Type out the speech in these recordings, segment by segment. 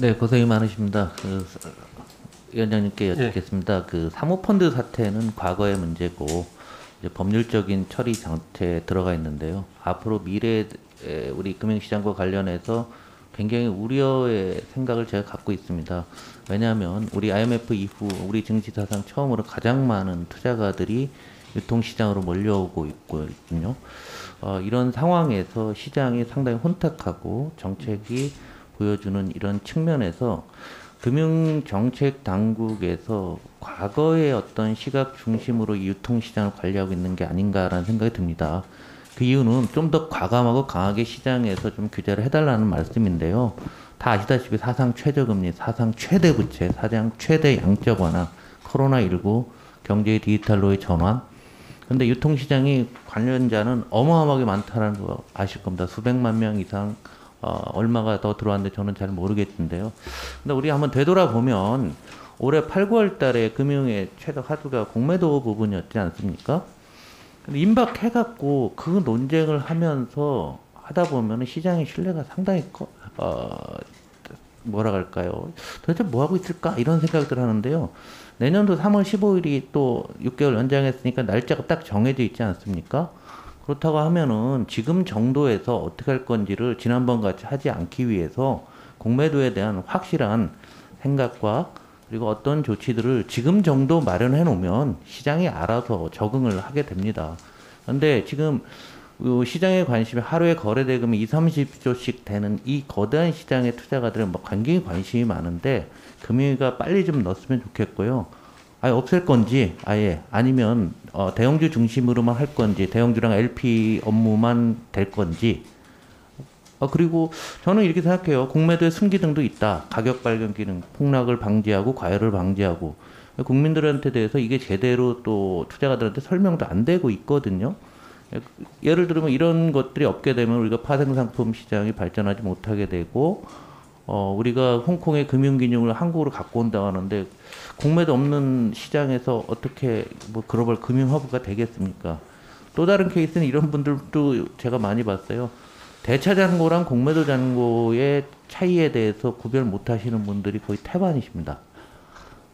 네, 고생이 많으십니다. 위원장님께 예. 여쭙겠습니다. 그 사모펀드 사태는 과거의 문제고 이제 법률적인 처리 장치에 들어가 있는데요. 앞으로 미래에 우리 금융시장과 관련해서 굉장히 우려의 생각을 제가 갖고 있습니다. 왜냐하면 우리 IMF 이후 우리 증시 사상 처음으로 가장 많은 투자가들이 유통시장으로 몰려오고 있거든요. 이런 상황에서 시장이 상당히 혼탁하고 정책이 보여주는 이런 측면에서 금융정책 당국에서 과거의 어떤 시각 중심으로 이 유통시장을 관리하고 있는 게 아닌가라는 생각이 듭니다. 그 이유는 좀 더 과감하고 강하게 시장에서 좀 규제를 해달라는 말씀인데요. 다 아시다시피 사상 최저금리, 사상 최대 부채, 사상 최대 양적 완화, 코로나19, 경제의 디지털로의 전환. 근데 유통시장이 관련자는 어마어마하게 많다는 거 아실 겁니다. 수백만 명 이상 얼마가 더 들어왔는데 저는 잘 모르겠는데요. 근데 우리 한번 되돌아보면 올해 8, 9월 달에 금융의 최대 화두가 공매도 부분이었지 않습니까? 근데 임박해갖고 그 논쟁을 하면서 하다 보면 시장의 신뢰가 상당히 뭐라 할까요? 도대체 뭐 하고 있을까? 이런 생각들 하는데요. 내년도 3월 15일이 또 6개월 연장했으니까 날짜가 딱 정해져 있지 않습니까? 그렇다고 하면은 지금 정도에서 어떻게 할 건지를 지난번 같이 하지 않기 위해서 공매도에 대한 확실한 생각과 그리고 어떤 조치들을 지금 정도 마련해 놓으면 시장이 알아서 적응을 하게 됩니다. 그런데 지금 시장의 관심이 하루에 거래 대금이 2, 30조씩 되는 이 거대한 시장의 투자가들은 뭐 굉장히 관심이 많은데 금융위가 빨리 좀 넣었으면 좋겠고요. 아예 없앨 건지 아예 아니면 대형주 중심으로만 할 건지 대형주랑 LP 업무만 될 건지 그리고 저는 이렇게 생각해요. 공매도에 순기능도 있다. 가격 발견 기능, 폭락을 방지하고 과열을 방지하고 국민들한테 대해서 이게 제대로 또 투자가들한테 설명도 안 되고 있거든요. 예를 들면 이런 것들이 없게 되면 우리가 파생상품 시장이 발전하지 못하게 되고 우리가 홍콩의 금융기능을 한국으로 갖고 온다고 하는데 공매도 없는 시장에서 어떻게 뭐 글로벌 금융허브가 되겠습니까? 또 다른 케이스는 이런 분들도 제가 많이 봤어요. 대차 잔고랑 공매도 잔고의 차이에 대해서 구별 못 하시는 분들이 거의 태반이십니다.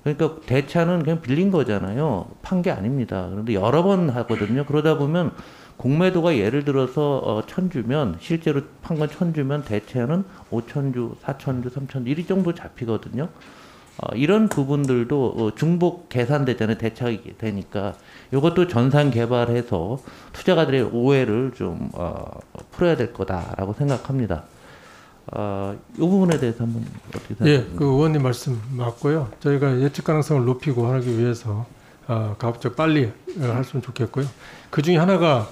그러니까 대차는 그냥 빌린 거잖아요. 판 게 아닙니다. 그런데 여러 번 하거든요. 그러다 보면 공매도가 예를 들어서 1000주면 실제로 판 건 1000주면 대차는 5000주, 4000주, 3000주 이 정도 잡히거든요. 이런 부분들도 중복 계산되잖아요. 대차가 되니까 이것도 전산 개발해서 투자가들의 오해를 좀 풀어야 될 거다라고 생각합니다. 이 부분에 대해서 한번 어떻게 생각하세요? 예, 그 의원님 말씀 맞고요. 저희가 예측 가능성을 높이고 하기 위해서 가급적 빨리 했으면 좋겠고요. 그 중에 하나가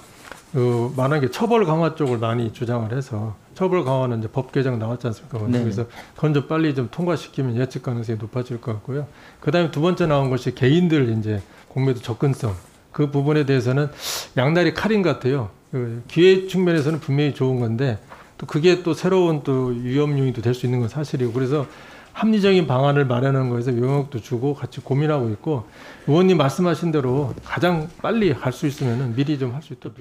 만약에 처벌 강화 쪽을 많이 주장을 해서 처벌 강화는 이제 법 개정 나왔지 않습니까? 그래서 그건 좀 빨리 좀 통과시키면 예측 가능성이 높아질 것 같고요. 그다음에 두 번째 나온 것이 개인들 이제 공매도 접근성 그 부분에 대해서는 양날의 칼인 것 같아요. 기회 측면에서는 분명히 좋은 건데 또 그게 또 새로운 또 위험 요인도 될 수 있는 건 사실이고 그래서 합리적인 방안을 마련하는 거에서 영역도 주고 같이 고민하고 있고 의원님 말씀하신 대로 가장 빨리 할 수 있으면 미리 좀 할 수 있도록